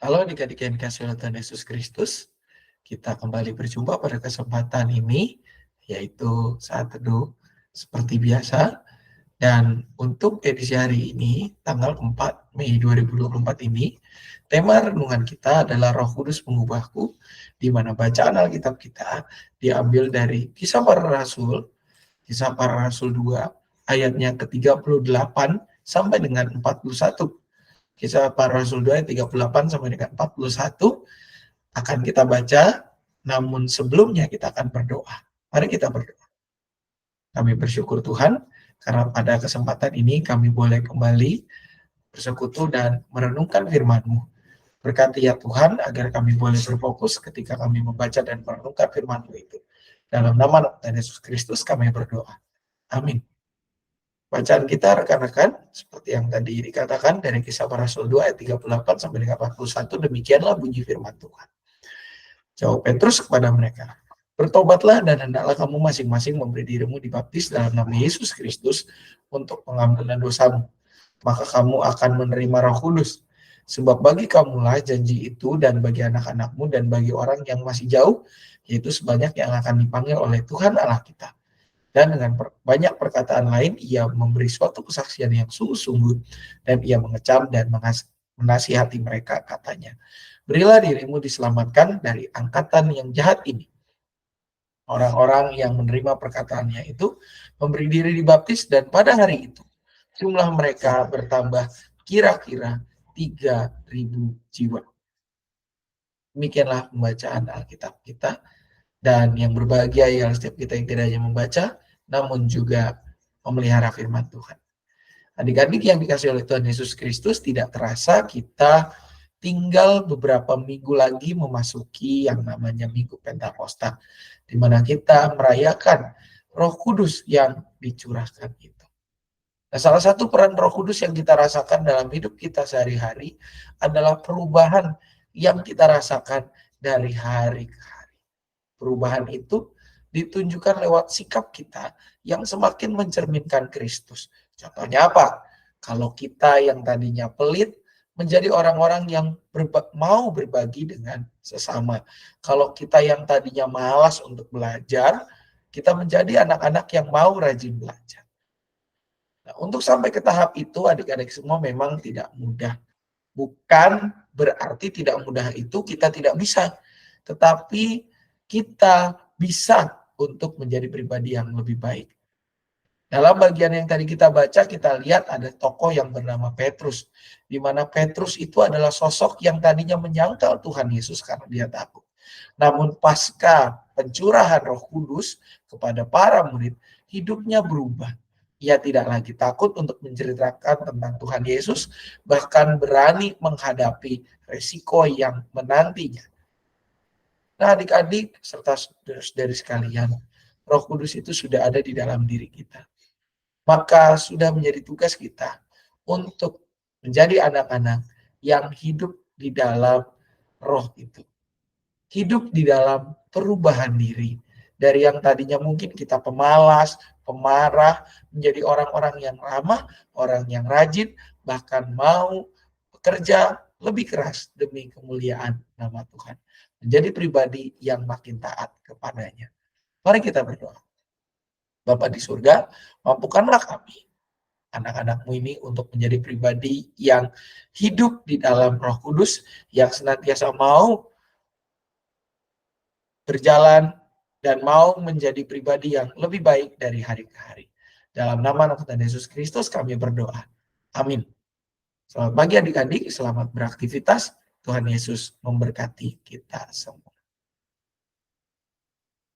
Halo adik-adik yang dikasihi oleh Tuhan Yesus Kristus, kita kembali berjumpa pada kesempatan ini, yaitu saat teduh seperti biasa. Dan untuk edisi hari ini, tanggal 4 Mei 2024 ini, tema renungan kita adalah Roh Kudus Mengubahku, di mana bacaan Alkitab kita diambil dari Kisah Para Rasul 2, ayatnya ke-38 sampai dengan 41. Kisah Para Rasul 2 ayat 38 sampai dengan 41 akan kita baca, namun sebelumnya kita akan berdoa. Mari kita berdoa. Kami bersyukur Tuhan, karena pada kesempatan ini kami boleh kembali bersekutu dan merenungkan firman-Mu. Berkati ya Tuhan, agar kami boleh berfokus ketika kami membaca dan merenungkan firman-Mu itu. Dalam nama Tuhan Yesus Kristus kami berdoa. Amin. Bacaan kita rekan-rekan, seperti yang tadi dikatakan dari Kisah Para Rasul 2 ayat 38 sampai dengan 41, demikianlah bunyi firman Tuhan. Jawab Petrus kepada mereka, bertobatlah dan hendaklah kamu masing-masing memberi dirimu dibaptis dalam nama Yesus Kristus untuk pengampunan dosamu. Maka kamu akan menerima Roh Kudus. Sebab bagi kamulah janji itu dan bagi anak-anakmu dan bagi orang yang masih jauh, yaitu sebanyak yang akan dipanggil oleh Tuhan Allah kita. Dan dengan banyak perkataan lain, ia memberi suatu kesaksian yang sungguh-sungguh, dan ia mengecam dan menasihati mereka, katanya, berilah dirimu diselamatkan dari angkatan yang jahat ini. Orang-orang yang menerima perkataannya itu memberi diri dibaptis, dan pada hari itu jumlah mereka bertambah kira-kira 3.000 jiwa. Demikianlah pembacaan Alkitab kita. Dan yang berbahagia ialah setiap kita yang tidak hanya membaca, namun juga memelihara firman Tuhan. Adik-adik yang dikasihi oleh Tuhan Yesus Kristus, tidak terasa kita tinggal beberapa minggu lagi memasuki yang namanya Minggu Pentakosta, di mana kita merayakan Roh Kudus yang dicurahkan itu. Nah, salah satu peran Roh Kudus yang kita rasakan dalam hidup kita sehari-hari adalah perubahan yang kita rasakan dari hari ke hari. Perubahan itu ditunjukkan lewat sikap kita yang semakin mencerminkan Kristus. Contohnya apa? Kalau kita yang tadinya pelit menjadi orang-orang yang mau berbagi dengan sesama. Kalau kita yang tadinya malas untuk belajar, kita menjadi anak-anak yang mau rajin belajar. Nah, untuk sampai ke tahap itu, adik-adik semua memang tidak mudah. Bukan berarti tidak mudah itu kita tidak bisa. Tetapi kita bisa untuk menjadi pribadi yang lebih baik. Dalam bagian yang tadi kita baca, kita lihat ada tokoh yang bernama Petrus, di mana Petrus itu adalah sosok yang tadinya menyangkal Tuhan Yesus karena dia takut. Namun pasca pencurahan Roh Kudus kepada para murid, hidupnya berubah. Ia tidak lagi takut untuk menceritakan tentang Tuhan Yesus, bahkan berani menghadapi resiko yang menantinya. Nah, adik-adik serta saudara-saudari sekalian, Roh Kudus itu sudah ada di dalam diri kita. Maka sudah menjadi tugas kita untuk menjadi anak-anak yang hidup di dalam Roh itu. Hidup di dalam perubahan diri. Dari yang tadinya mungkin kita pemalas, pemarah, menjadi orang-orang yang ramah, orang yang rajin, bahkan mau bekerja lebih keras demi kemuliaan nama Tuhan. Menjadi pribadi yang makin taat kepadanya. Mari kita berdoa. Bapa di surga, mampukanlah kami, anak-anakmu ini, untuk menjadi pribadi yang hidup di dalam Roh Kudus, yang senantiasa mau berjalan dan mau menjadi pribadi yang lebih baik dari hari ke hari. Dalam nama Tuhan Yesus Kristus kami berdoa. Amin. Selamat pagi adik-adik, selamat beraktivitas. Tuhan Yesus memberkati kita semua.